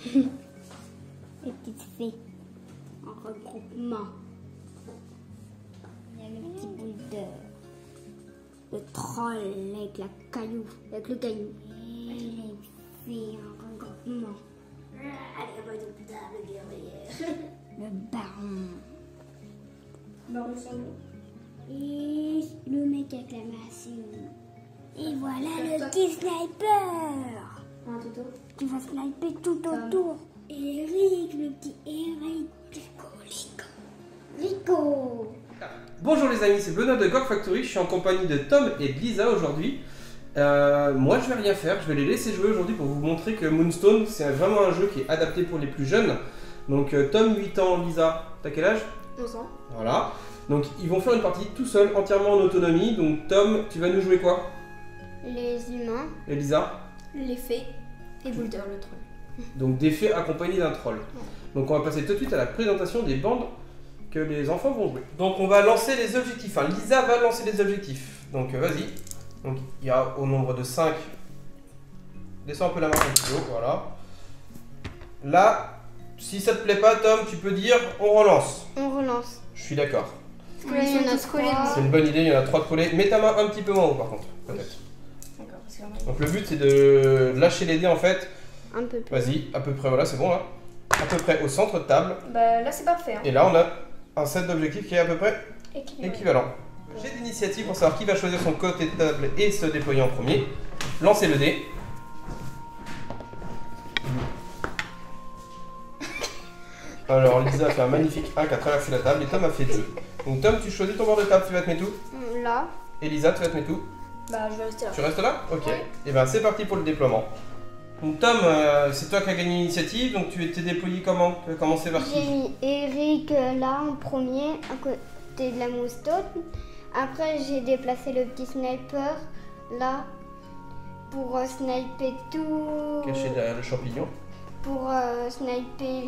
Les petites fées en regroupement. Il y a le petit boulder. Le troll avec la caillou, avec le caillou. Et les filles en regroupement. Le baron. Et le mec avec la machine. Et voilà le petit sniper. Un tuto. Qui va sniper tout autour. Eric, le petit Eric. Rico. Bonjour les amis, c'est Benoît de GOG Factory, je suis en compagnie de Tom et de Lisa aujourd'hui. Moi je vais rien faire, je vais les laisser jouer aujourd'hui pour vous montrer que Moonstone c'est vraiment un jeu qui est adapté pour les plus jeunes. Donc Tom 8 ans, Lisa, t'as quel âge? 11 ans. Voilà, donc ils vont faire une partie tout seuls, entièrement en autonomie. Donc Tom, tu vas nous jouer quoi? Les humains. Et Lisa? Les fées et Boulder le troll. Donc des fées accompagnés d'un troll. Donc on va passer tout de suite à la présentation des bandes que les enfants vont jouer. Donc on va lancer les objectifs, enfin Lisa va lancer les objectifs. Donc vas-y. Donc il y a au nombre de 5. Descends un peu la main un petit peu, voilà. Là, si ça te plaît pas Tom, tu peux dire on relance. On relance. Je suis d'accord. Parce que là, il y en a 3. C'est une bonne idée, il y en a 3 de collés. Mets ta main un petit peu moins haut par contre, peut-être. D'accord, parce que Donc le but c'est de lâcher les dés en fait. Un peu plus. Vas-y, à peu près, voilà c'est bon là. À peu près au centre de table. bah là c'est parfait. Hein. Et là on a un set d'objectifs qui est à peu près Équilibré. équivalent. J'ai d'initiative pour savoir qui va choisir son côté de table et se déployer en premier. Lancez le dé. Alors Lisa a fait un magnifique 1 qui a traversé la table et Tom a fait 2. Donc Tom, tu choisis ton bord de table, tu vas te mettre où? Là. Et Lisa, tu vas te mettre où? Bah je vais rester là. Tu restes là? Ok. Oui. Et ben c'est parti pour le déploiement. Donc Tom, c'est toi qui as gagné l'initiative, donc tu t'es déployé comment? Tu vas commencer par J'ai qui? mis Eric là en premier, à côté de la Moonstone. Après, j'ai déplacé le petit sniper là pour sniper tout. Caché derrière le champignon. Pour sniper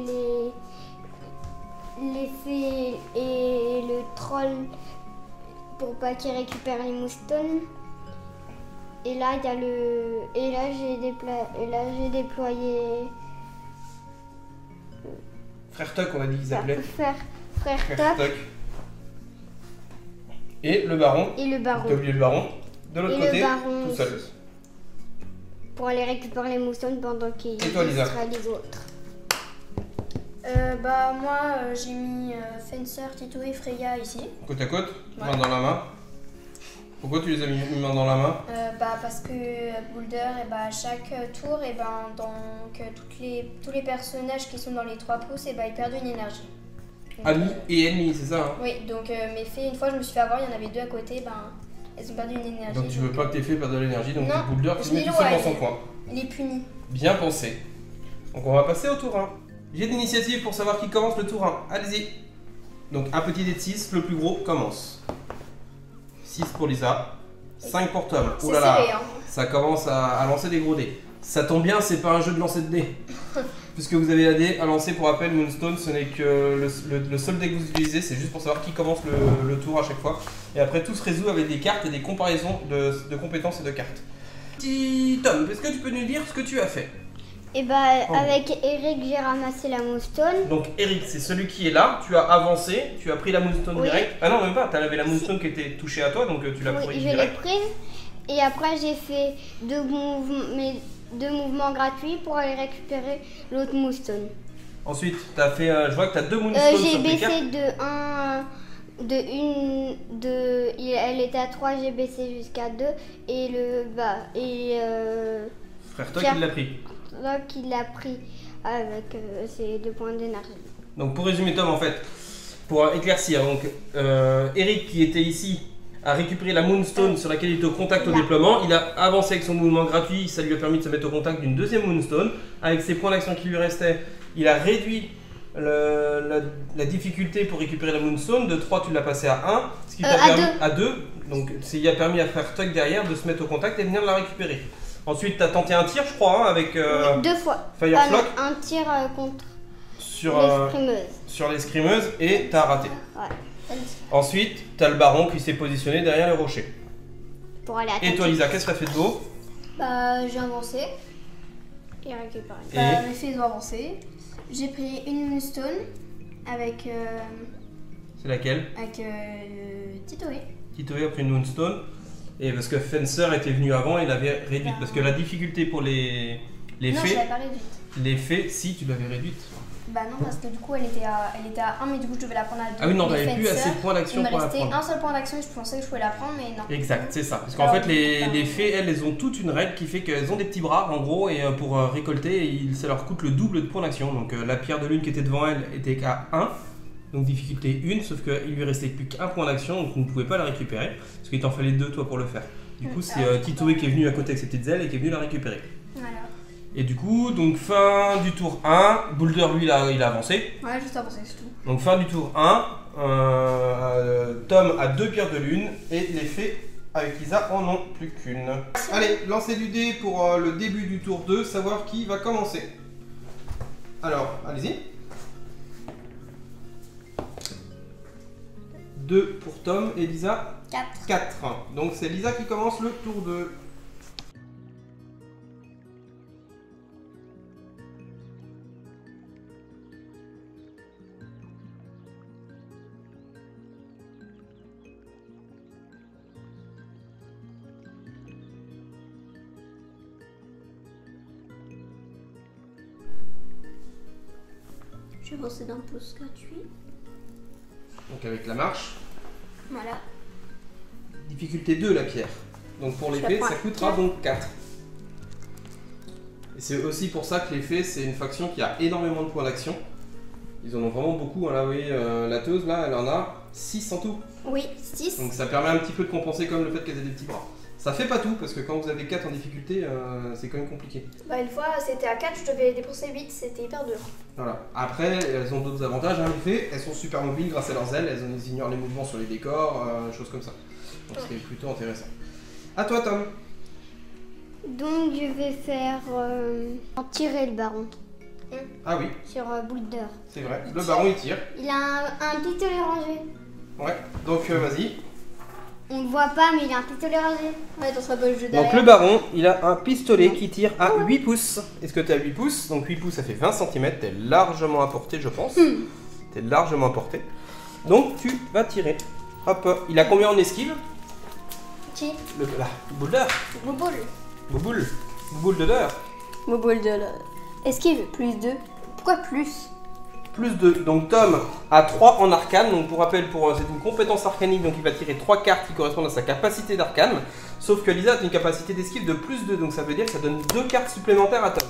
les fées et le troll pour pas qu'ils récupèrent les Moonstones. Et là, il y a le. Et là, j'ai déployé. Frère Tuck, on a dit qu'ils s'appelaient. Frère Frère Tuck Tuck. Et le baron. et le baron. T'as oublié le baron. De l'autre Et côté, le baron tout seul. aussi. Pour aller récupérer les Moonstones pendant qu'ils Et toi, Lisa? distraient les autres. Bah moi j'ai mis Fencer, Tito et Freya ici. Côte à côte, Ouais. main dans la main. Pourquoi tu les as mis main dans la main? Bah parce que Boulder, et bah, à chaque tour, et ben donc tous les personnages qui sont dans les 3 pouces, et bah, ils perdent une énergie. Donc, Ami et ennemi, c'est ça hein? oui, donc mes fées, une fois je me suis fait avoir, il y en avait 2 à côté, ben elles ont perdu une énergie. Donc tu veux pas que tes fées perdent de l'énergie, donc Non, le boulder qui je se met l'ai tout seul dans loin, son coin. Il est puni. Bien pensé. Donc on va passer au tour 1. J'ai d'initiative pour savoir qui commence le tour 1. Allez-y. Donc un petit dé de 6, le plus gros commence. 6 pour Lisa, 5 pour Tom. C'est Ouh là là, serré, hein. ça commence à lancer des gros dés. Ça tombe bien, c'est pas un jeu de lancer de dés. Puisque vous avez la dé à lancer pour rappel, Moonstone, ce n'est que le seul dé que vous utilisez, c'est juste pour savoir qui commence le tour à chaque fois. Et après tout se résout avec des cartes et des comparaisons de compétences et de cartes. Petit Tom, est-ce que tu peux nous dire ce que tu as fait? Et bah, Oh. avec Eric, j'ai ramassé la Moonstone. Donc Eric, c'est celui qui est là, tu as avancé, tu as pris la Moonstone Oui. direct. Ah non, même pas, tu avais la Moonstone qui était touchée à toi, donc tu l'as Oui, pris je l'ai direct. prise. Et après, j'ai fait deux mouvements gratuits pour aller récupérer l'autre Moonstone. Ensuite, tu as fait, je vois que tu as 2 Moonstones J'ai sur tes cartes. baissé elle était à 3, j'ai baissé jusqu'à 2. Et Frère toi Pierre. qui l'a pris. là qu'il l'a pris avec ses 2 points d'énergie. Donc pour résumer Tom, en fait, pour éclaircir, donc Eric qui était ici a récupéré la Moonstone sur laquelle il était au contact au Là. déploiement. Il a avancé avec son mouvement gratuit, ça lui a permis de se mettre au contact d'une deuxième Moonstone. Avec ses points d'action qui lui restaient, il a réduit la difficulté pour récupérer la Moonstone. De 3, tu l'as passé à 1, ce qui t'a à permis 2. à 2. Donc il a permis à faire Tuck derrière de se mettre au contact et venir la récupérer. Ensuite, tu as tenté un tir, je crois, hein, avec 2 fois. Fireflock Un tir contre sur, l'escrimeuse. sur les scrimeuses et tu as raté. Ouais. Ensuite, tu as le baron qui s'est positionné derrière les rochers. Pour aller attaquer. Et toi, Lisa, qu'est-ce que tu as fait de beau? Bah j'ai avancé. Et récupérer. Bah, mes fées ils ont avancé. J'ai pris une Moonstone avec. C'est laquelle? Avec Titoé. Titoé a pris une Moonstone. Et parce que Fencer était venu avant, il avait réduite. Parce que la difficulté pour les Non, je fées. l'avais pas réduite. Les fées, si tu l'avais réduite. Bah non, parce que du coup elle était à 1, mais du coup je devais la prendre à 2. Ah oui, non, t'avais plus assez de points d'action pour la pour la prendre. Il me prendre. restait un seul point d'action et je pensais que je pouvais la prendre, mais non. Exact, c'est ça. Parce qu'en Alors, fait, les fées, elles ont toute une règle qui fait qu'elles ont des petits bras, en gros, et pour récolter, ça leur coûte le double de points d'action. Donc la pierre de lune qui était devant elle était qu'à 1, donc difficulté 1, sauf qu'il lui restait plus qu'un point d'action, donc on ne pouvait pas la récupérer, parce qu'il t'en fallait 2 toi pour le faire. Du coup, c'est Titoé qui est venu à côté avec ses petites ailes et qui est venu la récupérer. Voilà. Et du coup, donc fin du tour 1, Boulder lui il a avancé. Ouais, juste avancé, c'est tout. Donc fin du tour 1, Tom a 2 pierres de lune et les fées avec Lisa en ont plus qu'une. Allez, lancez du dé pour le début du tour 2, savoir qui va commencer. Alors, allez-y. 2 pour Tom et Lisa 4. 4. Donc c'est Lisa qui commence le tour 2. Je vais bosser d'un pouce gratuit. Donc avec la marche. Voilà. Difficulté 2 la pierre. Donc pour les fées, ça coûtera donc 4. Et c'est aussi pour ça que les fées, c'est une faction qui a énormément de points d'action. Ils en ont vraiment beaucoup. Hein. Là, vous voyez, la teuse, là, elle en a 6 en tout. Oui, 6. Donc ça permet un petit peu de compenser comme le fait qu'elles aient des petits bras. Ça fait pas tout, parce que quand vous avez 4 en difficulté, c'est quand même compliqué. Bah, une fois, c'était à 4, je devais dépenser 8, c'était hyper dur. Voilà. Après, elles ont d'autres avantages, hein, les fées. Elles sont super mobiles grâce à leurs ailes. Elles ignorent les mouvements sur les décors, choses comme ça. Donc c'est plutôt intéressant. À toi, Tom. Donc je vais faire tirer le baron Ah oui, sur Boulder. c'est vrai. Le baron, il tire. Il a un pistolet rangé. Ouais. Donc vas-y. On le voit pas, mais il a un pistolet rangé. Ouais, dans sa poche de Donc derrière. le baron, il a un pistolet qui tire à 8 pouces. Est-ce que tu as 8 pouces? Donc 8 pouces, ça fait 20 cm. T'es largement à portée, je pense. T'es largement à portée. Donc tu vas tirer. Hop, il a combien en esquive? Qui? Là, Boulder. Bouboule. Bouboule. Bouboule de l'heure. Bouboule de la... Esquive, plus 2. Pourquoi plus? Plus 2. Donc Tom a 3 en arcane. Donc pour rappel, c'est une compétence arcanique. Donc il va tirer 3 cartes qui correspondent à sa capacité d'arcane. Sauf que Lisa a une capacité d'esquive de plus 2. Donc ça veut dire que ça donne 2 cartes supplémentaires à Tom.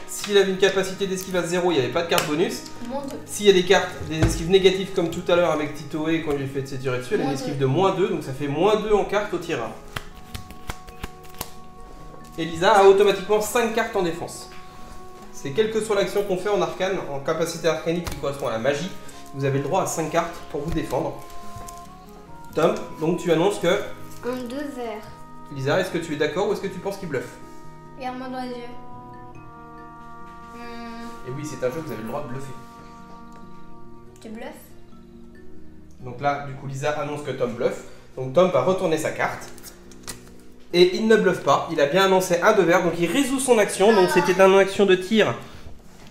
S'il avait une capacité d'esquive à 0, il n'y avait pas de carte bonus. Moins 2. S'il y a des cartes, des esquives négatives comme tout à l'heure avec Titoé quand il lui fait ses tirer dessus, elle a une Moins esquive de moins 2. Donc ça fait moins 2 en cartes au tireur. Et Lisa a automatiquement 5 cartes en défense. C'est quelle que soit l'action qu'on fait en arcane, en capacité arcanique qui correspond à la magie, vous avez le droit à 5 cartes pour vous défendre. Tom, donc tu annonces que... Un 2 vert. Lisa, est-ce que tu es d'accord ou est-ce que tu penses qu'il bluffe? Regarde-moi dans les yeux. Et oui, c'est un jeu que vous avez le droit de bluffer. Tu bluffes? Donc là, du coup, Lisa annonce que Tom bluffe. Donc Tom va retourner sa carte. Et il ne bluffe pas, il a bien annoncé un 2 vert, donc il résout son action. Donc c'était une action de tir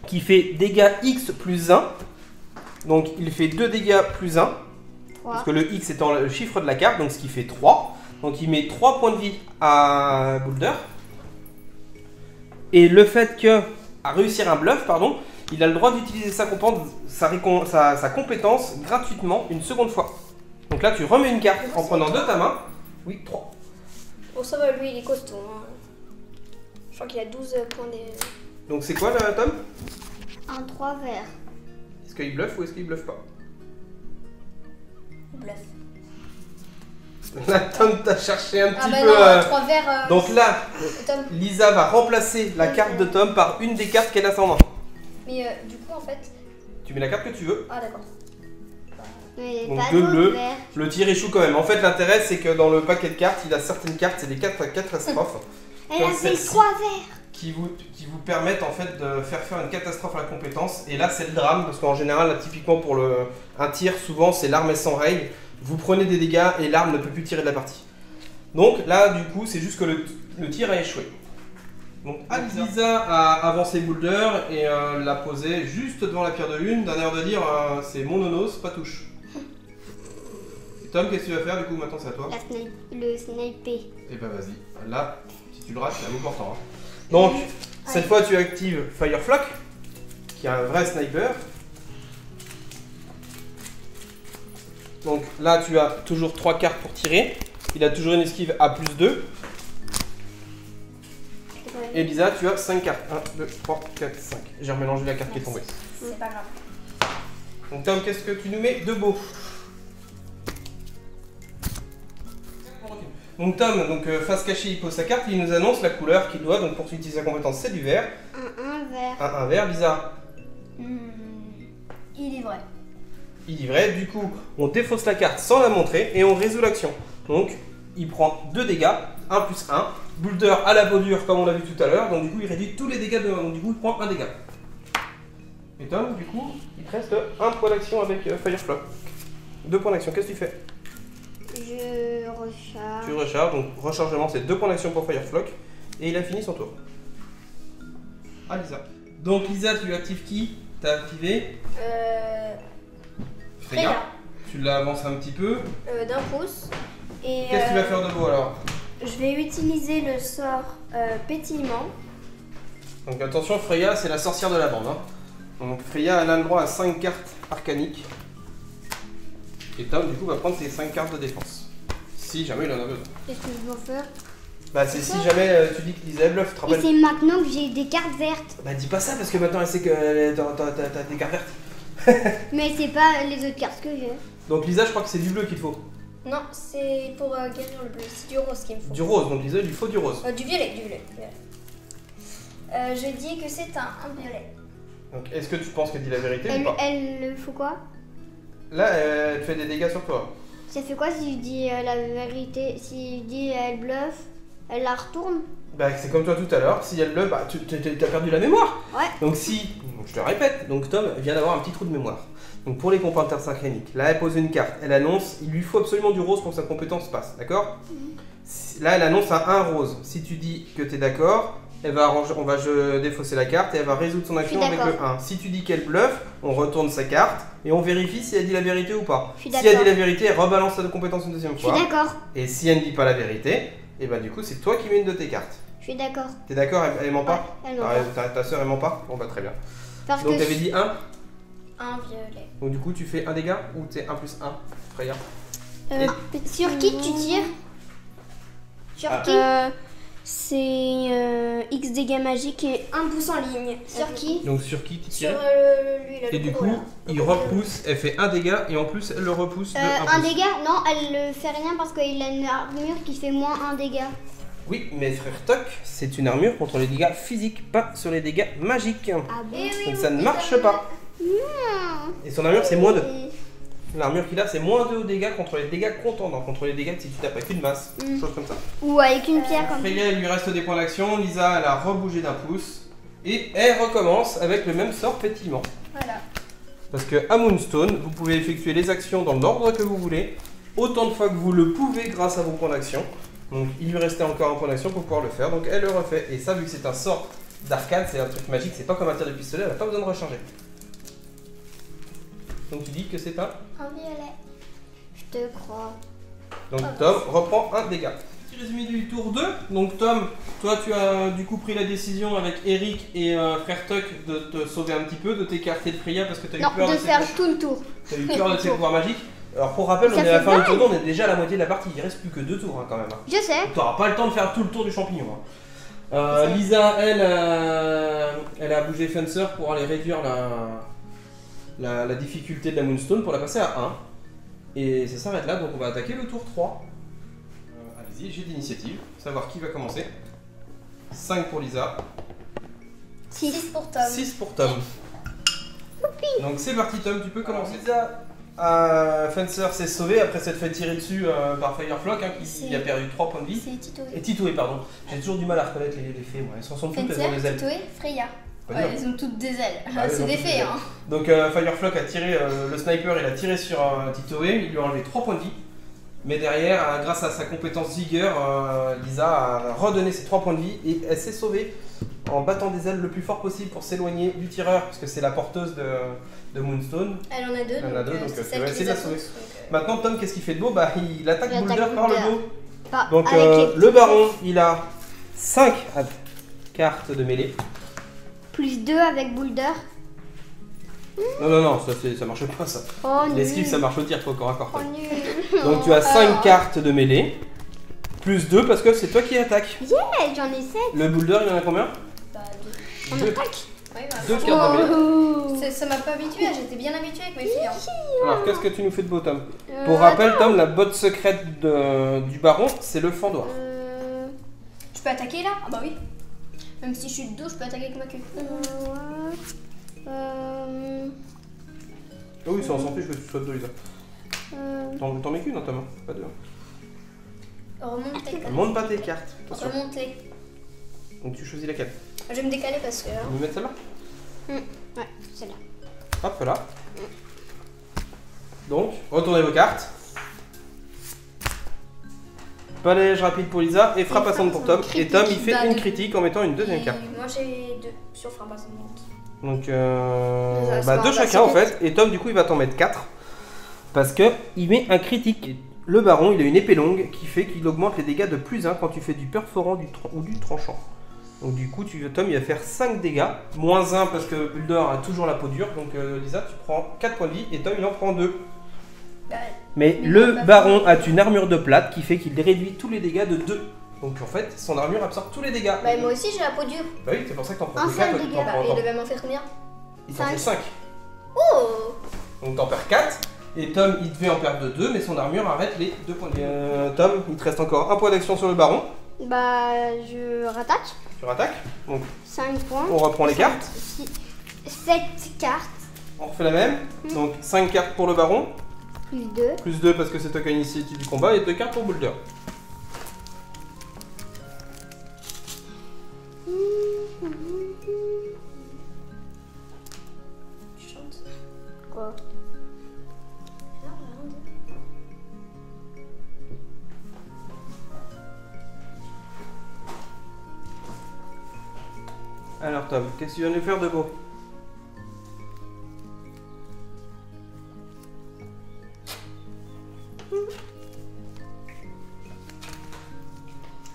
qui fait dégâts X plus 1. Donc il fait 2 dégâts plus 1. 3. Parce que le X étant le chiffre de la carte, donc ce qui fait 3. Donc il met 3 points de vie à Boulder. Et le fait que, à réussir un bluff, pardon, il a le droit d'utiliser sa compétence gratuitement une seconde fois. Donc là tu remets une carte en prenant de ta main. Oui, 3. Bon, ça va, lui, il est costaud. Hein. Je crois qu'il a 12 points de... Donc c'est quoi là, Tom? Un 3 vert. Est-ce qu'il bluffe ou est-ce qu'il bluffe pas? Bluff. Là, Tom t'a cherché un petit Ah bah peu... non, 3 verts... Donc là, Tom. Lisa va remplacer la carte de Tom par une des cartes qu'elle a sans main. Mais du coup, en fait... Tu mets la carte que tu veux. Ah d'accord. Mais Donc pas de d'autres le- verts. Le tir échoue quand même. En fait, l'intérêt, c'est que dans le paquet de cartes, il a certaines cartes, c'est des catastrophes. Elle Comme a fait celle-ci. 3 verts. qui vous permettent en fait de faire une catastrophe à la compétence. Et là, c'est le drame, parce qu'en général, là, typiquement pour un tir, souvent, c'est l'arme est sans règle. Vous prenez des dégâts et l'arme ne peut plus tirer de la partie. Donc là, du coup, c'est juste que le tir a échoué. Donc Lisa a avancé Boulder et l'a posé juste devant la pierre de lune, d'un air de dire c'est mon nonos, pas touche. Et Tom, qu'est-ce que tu vas faire du coup maintenant, c'est à toi? Le sniper. Et bah vas-y, là, si tu le rates, c'est un important. Hein. Donc, cette fois tu actives Fireflock, qui est un vrai sniper. Donc là tu as toujours 3 cartes pour tirer. Il a toujours une esquive à +2. Et Lisa, tu as 5 cartes. 1, 2, 3, 4, 5. J'ai remélangé la carte qui est tombée. C'est pas grave. Donc Tom, qu'est-ce que tu nous mets de beau? Donc Tom, face cachée, il pose sa carte, il nous annonce la couleur qu'il doit, donc pour utiliser sa compétence, c'est du vert. Un vert. Un vert, Lisa. Il est vrai. Il est vrai, du coup, on défausse la carte sans la montrer et on résout l'action. Donc, il prend 2 dégâts, 1 plus 1. Boulder à la peau dure, comme on l'a vu tout à l'heure, donc du coup, il réduit tous les dégâts de 1, donc du coup, il prend 1 dégât. Et Tom, du coup, il te reste 1 point d'action avec Fireflock. 2 points d'action, qu'est-ce que tu fais? Je recharge. Tu recharges, donc rechargement, c'est 2 points d'action pour Fireflock. Et il a fini son tour. Ah, Lisa. Donc, Lisa, tu actives qui? T'as activé Freya. Tu l'avances un petit peu. D'un pouce. Et Qu'est-ce que tu vas faire de beau alors? je vais utiliser le sort pétillement. Donc attention, Freya, c'est la sorcière de la bande. Hein. Donc Freya, elle a le droit à 5 cartes arcaniques. Et Tom, du coup, va prendre ses 5 cartes de défense. Si jamais il en a besoin. Qu'est-ce que je dois faire? Bah c'est si jamais tu dis que Lisa est bluff, tu te Et rappelles? c'est maintenant que j'ai des cartes vertes. Bah dis pas ça parce que maintenant elle sait que t'as des cartes vertes. Mais c'est pas les autres cartes que j'ai. Donc Lisa, je crois que c'est du bleu qu'il faut. Non, c'est pour guérir le bleu. C'est du rose qu'il me faut. Du rose, donc Lisa, il lui faut du rose. Du violet, du violet. Je dis que c'est un violet. Donc est-ce que tu penses qu'elle dit la vérité ou pas? Elle faut quoi? Là, elle fait des dégâts sur toi. Ça fait quoi si je dis la vérité? Si je dis elle bluffe, elle la retourne? Bah c'est comme toi tout à l'heure, si elle bluffe, bah t'as perdu la mémoire. Ouais. Donc si, je te répète, donc Tom vient d'avoir un petit trou de mémoire. Donc pour les compétences synchroniques, là elle pose une carte, elle annonce, il lui faut absolument du rose pour que sa compétence passe, d'accord? Là elle annonce un rose. Si tu dis que tu es d'accord, elle va on va défausser la carte et elle va résoudre son action avec le 1. Si tu dis qu'elle bluffe, on retourne sa carte et on vérifie si elle dit la vérité ou pas. Si elle dit la vérité, elle rebalance sa compétence une deuxième fois. Je suis d'accord. Et si elle ne dit pas la vérité, et bah du coup c'est toi qui mets une de tes cartes. Je suis d'accord. T'es d'accord? Elle ment pas? Ouais, elle ment pas. Ta soeur elle ment pas? Bon bah très bien. Parce Donc que t'avais dit 1. Un violet. Donc du coup tu fais un dégât ou t'es 1 plus 1? Freya. sur qui tu tires? Sur qui? C'est X dégâts magiques et un pouce en ligne. Sur qui? Donc sur qui tu Sur tires? lui, là. Et du coup, il repousse, elle fait un dégât et en plus elle le repousse de 1 un pouce. dégât? Non, elle ne fait rien parce qu'il a une armure qui fait moins un dégât. Oui, mais frère Toc, c'est une armure contre les dégâts physiques, pas sur les dégâts magiques. Ah bon? Donc ça ne marche pas. Et son armure c'est moins 2. L'armure qu'il a c'est moins 2 au dégâts contre les dégâts contendants, contre les dégâts si tu tapes avec une masse, chose comme ça. Ou avec une pierre comme ça. Freya, il lui reste des points d'action, Lisa elle a rebougé d'un pouce. Et elle recommence avec le même sort pétillement. Voilà. Parce que à Moonstone, vous pouvez effectuer les actions dans l'ordre que vous voulez, autant de fois que vous le pouvez grâce à vos points d'action. Donc il lui restait encore un point d'action pour pouvoir le faire, donc elle le refait. Et ça, vu que c'est un sort d'arcane, c'est un truc magique, c'est pas comme un tir de pistolet, elle n'a pas besoin de recharger. Donc tu dis que c'est un... Un violet. Je te crois. Donc Tom reprend un dégât. Petit résumé du tour 2. Donc Tom, toi tu as du coup pris la décision avec Eric et Frère Tuck de te sauver un petit peu, de t'écarter de Freya parce que tu as eu peur de de faire ses... tout le tour. T'as eu peur de ses pouvoirs magiques. Alors pour rappel, on est à la fin du tour 2, on est déjà à la moitié de la partie, il reste plus que 2 tours hein, quand même. Je sais. Tu n'auras pas le temps de faire tout le tour du champignon. Hein. Lisa, elle a bougé Fencer pour aller réduire la difficulté de la Moonstone pour la passer à 1. Et ça s'arrête là, donc on va attaquer le tour 3. Allez-y, j'ai d'initiative, savoir qui va commencer. 5 pour Lisa. 6 pour Tom. 6 pour Tom. Donc c'est parti Tom, tu peux commencer. Lisa, Fencer s'est sauvé après s'être fait tirer dessus par Fireflock hein, qui a perdu 3 points de vie. C'est Titoé. Et Titoé, pardon. J'ai toujours du mal à reconnaître les fées, moi. Elles sont toutes, elles ont des ailes. Titoé, Freya. Ouais, elles ont toutes des ailes. Ah, c'est des fées, hein. Donc Fireflock a tiré, le sniper il a tiré sur Titoé, il lui a enlevé 3 points de vie. Mais derrière, grâce à sa compétence vigueur, Lisa a redonné ses 3 points de vie et elle s'est sauvée en battant des ailes le plus fort possible pour s'éloigner du tireur, parce que c'est la porteuse de Moonstone. Elle en a deux, Elle en a deux, donc c'est c'est celle qui essayer les de la a sauver. tous, Maintenant, Tom, qu'est-ce qu'il fait de beau? Bah, il attaque Il Boulder attaque par le Boulder. dos. Pas Donc, avec les le petits baron, il a 5 cartes de mêlée. Plus 2 avec Boulder. Non, ça marche pas, ça. Oh, L'esquive, nul. ça marche au tir, faut corps à corps. Oh, Tom. nul. Donc, tu as 5 cartes de mêlée. Plus 2 parce que c'est toi qui attaques. Yeah, j'en ai 7. Le Boulder, il en a combien? Bah, deux. On Deux. attaque. Ouais, bah, Deux franchement, cartes de mêlée. Oh. ça m'a pas habitué, j'étais bien habituée avec mes filles. Hein. Alors, qu'est-ce que tu nous fais de beau, Tom? Pour rappel, Tom, la botte secrète du baron, c'est le fendoir. Je peux attaquer là? Ah bah oui. Même si je suis de dos, je peux attaquer avec ma queue. Ah oui, ça on s'en fiche que tu sois de dos, Lisa. T'en mets qu'une, hein, Tom? Pas deux. Remonte tes cartes. Monte pas tes cartes. Attention. Remonte-les. Donc, tu choisis laquelle? Je vais me décaler parce que. On va mettre celle-là? Ouais, celle-là. Hop là. Donc, retournez vos cartes. Balayage rapide pour Lisa et frappe ascendante pour Tom. Et Tom, il fait Bah, une deux. critique en mettant une deuxième Et carte. moi j'ai deux sur frappe ascendante. Donc, Ça bah, va, deux bah, chacun en c'est fait. Et Tom, du coup, il va t'en mettre 4. Parce que il met un critique. Le baron, il a une épée longue qui fait qu'il augmente les dégâts de plus 1 quand tu fais du perforant ou du tranchant. Donc, du coup, Tom, il va faire 5 dégâts. Moins 1 parce que Boulder a toujours la peau dure. Donc, Lisa, tu prends 4 points de vie et Tom, il en prend 2. Bah, Mais Mais le non, pas baron a une armure de plate qui fait qu'il réduit tous les dégâts de 2. Donc en fait, son armure absorbe tous les dégâts. bah moi aussi j'ai la peau dure. Bah oui, c'est pour ça que t'en prends Un que seul 4. dégât. Bah, il devait m'en faire combien? Il t'en fait 5. Oh! Donc t'en perds 4. Et Tom, il devait en perdre de 2, mais son armure arrête les 2 points de vie. Tom, il te reste encore un point d'action sur le baron. Bah, je rattaque. Tu rattaques. Donc 5 points. on reprend les cartes. 7 cartes. On refait la même. Donc 5 cartes pour le baron. Plus 2. Plus 2 parce que c'est toi qui as l'initiative du combat. Et 2 cartes pour Boulder. Tu chantes? Quoi? Alors Tom, qu'est-ce que tu viens de nous faire de beau?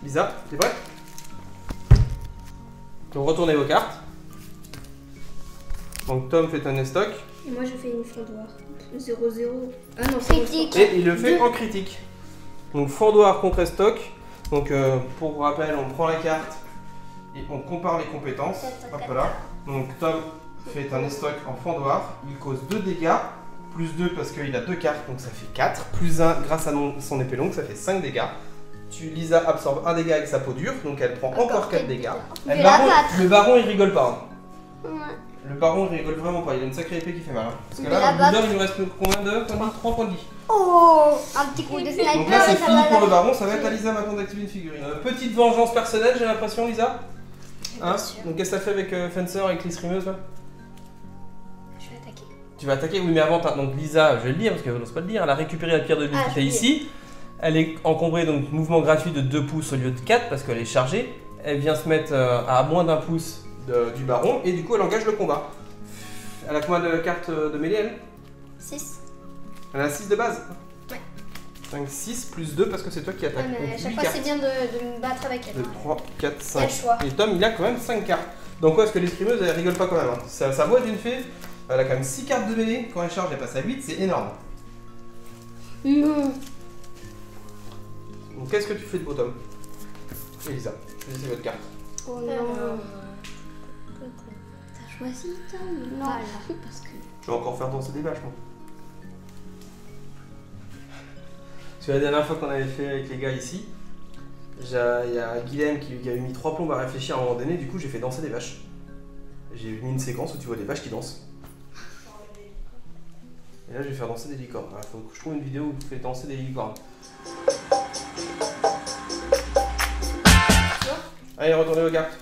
Lisa, t'es prêt? Donc retournez vos cartes. Donc Tom fait un estoc Et moi je fais une fendoir. 0-0. Ah non, Critique. et il le fait en critique. Donc fendoir contre estoc. Donc pour rappel, on prend la carte et on compare les compétences. Hop là. Donc Tom fait un estoc en fendoir. Il cause 2 dégâts. Plus 2 parce qu'il a 2 cartes, donc ça fait 4. Plus 1 grâce à son épée longue, ça fait 5 dégâts. Lisa absorbe un dégât avec sa peau dure, donc elle prend encore 4 dégâts. Mais Le baron il rigole pas. Hein. Ouais. Le baron il rigole vraiment pas, il a une sacrée épée qui fait mal. Hein. Parce que Mais là, la le Boulder, il nous reste combien de points de vie? 3 points de vie. Oh, un petit coup de Donc sniper là c'est et ça fini va pour le la- baron, ça va être à Lisa maintenant d'activer une figurine. Petite vengeance personnelle, j'ai l'impression, Lisa. Hein? Bien sûr. Donc qu'est-ce que ça fait avec Fencer, avec l'escrimeuse là? Je vais attaquer. Tu vas attaquer, oui, mais avant, donc Lisa, je vais le dire parce qu'elle n'ose pas le dire, elle a récupéré la pierre de vie Ah, qui je était vais ici. Elle est encombrée, donc mouvement gratuit de 2 pouces au lieu de 4 parce qu'elle est chargée. Elle vient se mettre à moins d'1 pouce du baron et du coup elle engage le combat. Elle a combien de cartes de mêlée elle? 6. Elle a 6 de base? Ouais. 5, 6 plus 2 parce que c'est toi qui Ouais, attaques. mais à Donc, chaque 8 fois cartes. c'est bien de me battre avec elle. 2, 3, 4, Il y a 5. le choix. Et Tom il a quand même 5 cartes. Donc ouais, parce que l'escrimeuse elle rigole pas quand même. Hein. Sa voix d'une fée, elle a quand même 6 cartes de mêlée. Quand elle charge elle passe à 8, c'est énorme. Non. Donc qu'est-ce que tu fais de beau Tom? Elisa, choisissez votre carte. Oh Alors, non. T'as choisi Tom? Non. Voilà, parce que. Je vais encore faire danser des vaches moi. Parce que la dernière fois qu'on avait fait avec les gars ici, il y a Guilhem qui avait mis 3 plombes à réfléchir à un moment donné, du coup j'ai fait danser des vaches. J'ai mis une séquence où tu vois des vaches qui dansent. Et là je vais faire danser des licornes. Il faut que je trouve une vidéo où vous faites danser des licornes. Allez, retournez vos cartes.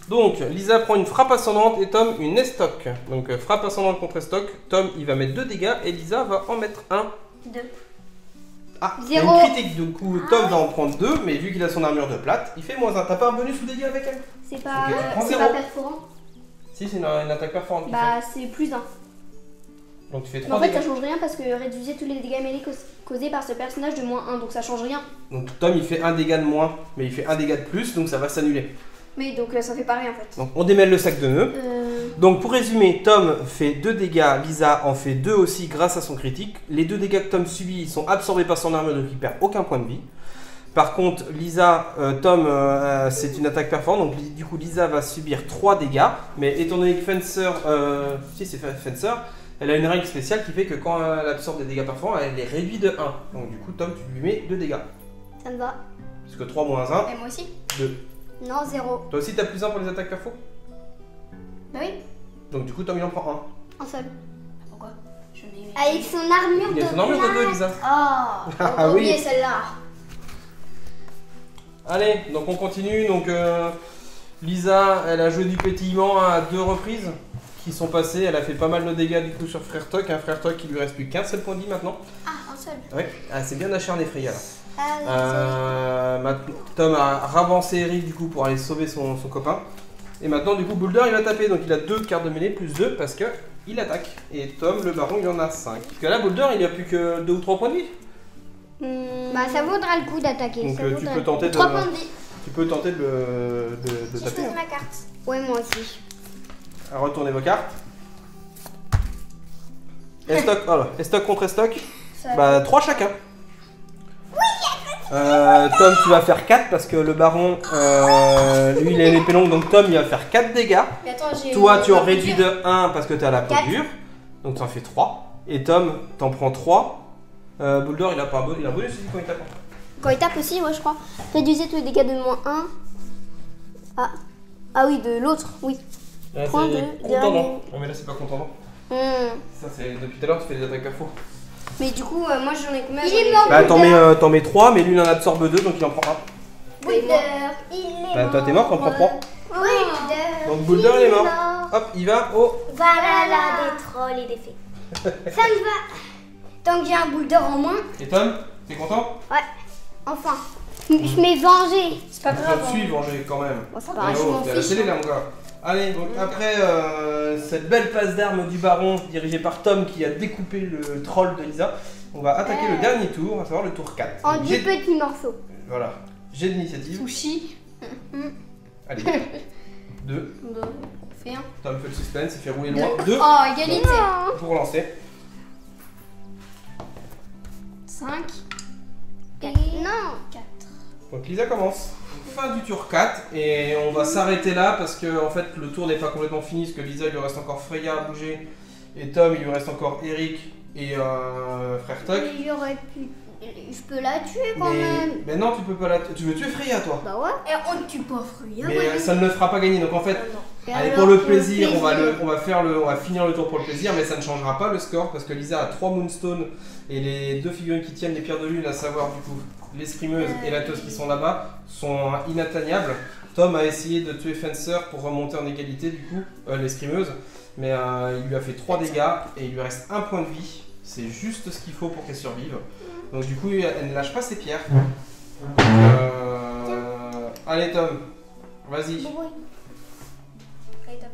Donc, Lisa prend une frappe ascendante et Tom une estoc. Donc, frappe ascendante contre estoc. Tom, il va mettre 2 dégâts et Lisa va en mettre 1. 2. Ah, il y a 0. une critique, du coup Tom va en prendre 2, mais vu qu'il a son armure de plate, il fait -1. T'as pas un bonus ou dégâts avec elle? C'est pas, Ok, tu prends c'est 0. pas perforant. Si, c'est une attaque perforante. qu'il Bah, c'est plus 1. fait. Donc tu fais Mais 3 en fait, dégâts. ça change rien parce que réduisez tous les dégâts mêlés causés par ce personnage de -1, donc ça change rien. Donc Tom il fait 1 dégât de moins, mais il fait 1 dégât de plus, donc ça va s'annuler. Mais donc ça fait pareil en fait. Donc on démêle le sac de nœuds. Donc pour résumer, Tom fait 2 dégâts, Lisa en fait 2 aussi grâce à son critique. Les 2 dégâts que Tom subit sont absorbés par son armure, donc il perd aucun point de vie. Par contre, Lisa, Tom, c'est une attaque performante, donc du coup Lisa va subir 3 dégâts. Mais étant donné que Fencer, si c'est Fencer, elle a une règle spéciale qui fait que quand elle absorbe des dégâts performants, elle les réduit de 1. Donc du coup Tom, tu lui mets 2 dégâts. Ça me va. Parce que 3 moins 1, Et moi aussi. 2. Non, 0. Toi aussi t'as plus 1 pour les attaques perfo? Bah oui. Donc du coup Tom il en prend 1. Un seul. Pourquoi? Je n'ai. Avec son armure Il a de son armure de 2, Lisa. Oh, Ah j'ai oublié oui. celle-là. Allez, donc on continue. Donc Lisa, elle a joué du pétillement à 2 reprises qui sont passées. Elle a fait pas mal de dégâts du coup sur Frère Toc. Un Frère Toc qui lui reste plus qu'un seul point de vie maintenant. Ah, un seul. Ouais, ah, c'est bien acharné Freya là. Ah, Maintenant, Tom a ravancé Eric du coup pour aller sauver son copain. Et maintenant du coup Boulder il va taper. Donc il a 2 cartes de mêlée plus 2 parce que il attaque. Et Tom le baron il en a 5. Parce que là Boulder il a plus que 2 ou 3 points de vie. Bah ça vaudra le coup d'attaquer. Donc ça tu vaudra peux le tenter coup. de... 3 points de vie. Tu peux tenter de J'ai taper. choisi ma carte. Ouais, moi aussi. Retournez vos cartes. Estoc, voilà. Estoc contre Estoc. Ça- Bah 3 chacun. Tom tu vas faire 4 parce que le baron lui il a une épée longue, donc Tom il va faire 4 dégâts. Mais attends, j'ai. Toi tu en ma réduis couture. de 1 parce que tu as la peau Quatre. dure. Donc tu en fais 3. Et Tom t'en prends 3. Boulder il a pas un bonus aussi quand il tape. Quand il tape aussi, ouais, je crois. Réduisez tous les dégâts de -1. Ah oui, de l'autre, oui. Là, Point c'est de contendant. dernier. Non mais là c'est pas contendant. Hmm. Ça c'est depuis tout à l'heure tu fais des attaques à faux. Mais du coup, moi j'en ai combien? Il J'en ai- est mort. Bah t'en mets 3 mais lui il en absorbe 2 donc il en prend 1. Boulder, il est Bah, mort. toi t'es mort, t'en prends 3. Oui, Boulder. Donc Boulder il est mort. Hop, il va au... Voilà Des trolls et des fées. Ça me va. Tant que j'ai un Boulder en moins, Et Tom, t'es content? enfin. Je m'ai vengé. C'est pas Ça grave. te suit, venger quand même. Bon, ça Eh va, je oh, m'en t'es à la fiche. télé là mon gars. Allez, donc après cette belle passe d'armes du baron dirigée par Tom qui a découpé le troll de Lisa, on va attaquer le dernier tour, à savoir le tour 4. En Donc, 10 petits morceaux. Voilà, j'ai d'initiative. Sushi. Allez, 2. On fait un. Tom fait le suspense, il fait rouler loin. 2 Oh, égalité. pour lancer. 5. Non. 4. Donc Lisa commence. Fin du tour 4 et on va s'arrêter là parce que en fait le tour n'est pas complètement fini parce que Lisa il lui reste encore Freya à bouger et Tom il lui reste encore Eric et Frère Toc. Mais j'aurais pu. Je peux la tuer quand même. Mais non tu peux pas la... Tu veux tuer Freya toi? Bah ouais. Et on ne tue pas Freya. Mais ça ne le fera pas gagner donc en fait Et allez, alors, pour le plaisir, on va finir le tour pour le plaisir, mais ça ne changera pas le score parce que Lisa a 3 Moonstones et les 2 figurines qui tiennent les pierres de lune, à savoir du coup l'escrimeuse et la teuse qui sont là-bas, sont inatteignables. Tom a essayé de tuer Fencer pour remonter en égalité du coup, l'escrimeuse, mais il lui a fait 3 dégâts et il lui reste 1 point de vie. C'est juste ce qu'il faut pour qu'elle survive. Donc du coup, elle ne lâche pas ses pierres. Allez Tom, vas-y.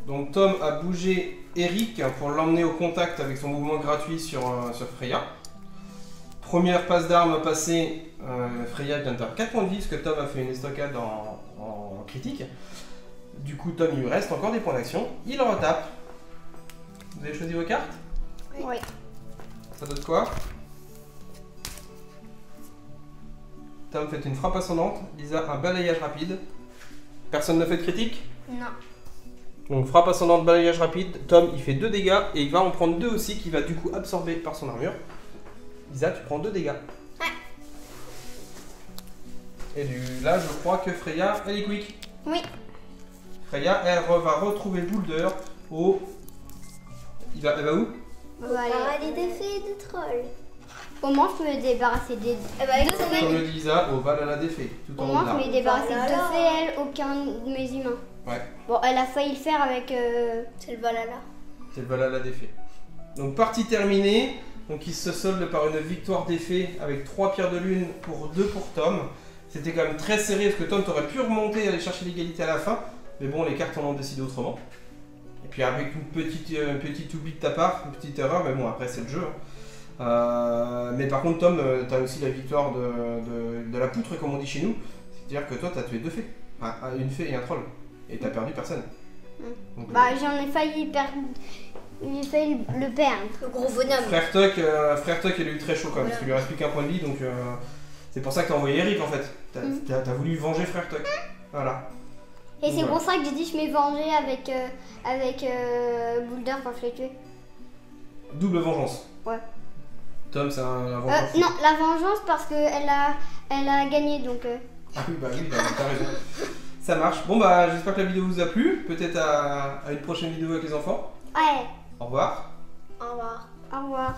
Donc Tom a bougé Eric pour l'emmener au contact avec son mouvement gratuit sur Freya. Première passe d'armes passée, Freya vient de perdre 4 points de vie parce que Tom a fait une estocade en critique. Du coup Tom il lui reste encore des points d'action, il retape. Vous avez choisi vos cartes? Oui. Ça donne quoi? Tom fait une frappe ascendante, Lisa un balayage rapide. Personne ne fait de critique? Non. Donc frappe ascendante, balayage rapide, Tom il fait 2 dégâts et il va en prendre 2 aussi qui va du coup absorber par son armure. Lisa tu prends 2 dégâts. Ouais. Et là je crois que Freya elle est quick. Oui. Freya elle va retrouver Boulder au... Elle va où? Voilà. Des effets de troll. Au moins, je peux me débarrasser des. Comme le dit Lisa, au Valhalla des fées, tout Au en haut moins, de je peux l'arbre. me débarrasser de Voilà. deux fées, elle, aucun de mes humains. Ouais, Bon, elle a failli le faire avec. C'est le Valhalla. c'est le Valhalla des fées. Donc partie terminée, Donc il se solde par une victoire des fées avec 3 pierres de lune pour 2 pour Tom. C'était quand même très serré parce que Tom t'aurait pu remonter et aller chercher l'égalité à la fin. Mais bon, les cartes en ont décidé autrement. Et puis avec une petite oubli de ta part, une petite erreur, mais bon après c'est le jeu. Mais par contre Tom, t'as aussi la victoire de la poutre comme on dit chez nous. C'est-à-dire que toi t'as tué 2 fées. Enfin, une fée et un troll. Et t'as perdu personne. Donc, Bah j'en ai failli perdre. J'ai failli le perdre. Le gros bonhomme. Frère Tuck il a eu très chaud quand même, parce qu'il lui reste plus qu'un point de vie, donc c'est pour ça que t'as envoyé Eric en fait. T'as voulu venger Frère Tuck. Voilà. Et Donc, c'est voilà. pour ça que j'ai dit je m'ai vengé avec Boulder quand je l'ai tué. Double vengeance. Ouais. Tom, c'est un vengeance. Non, la vengeance parce qu'elle a gagné donc. Ah oui, bah t'as raison. Ça marche. Bon bah j'espère que la vidéo vous a plu. Peut-être à une prochaine vidéo avec les enfants. Ouais. Au revoir. Au revoir. Au revoir.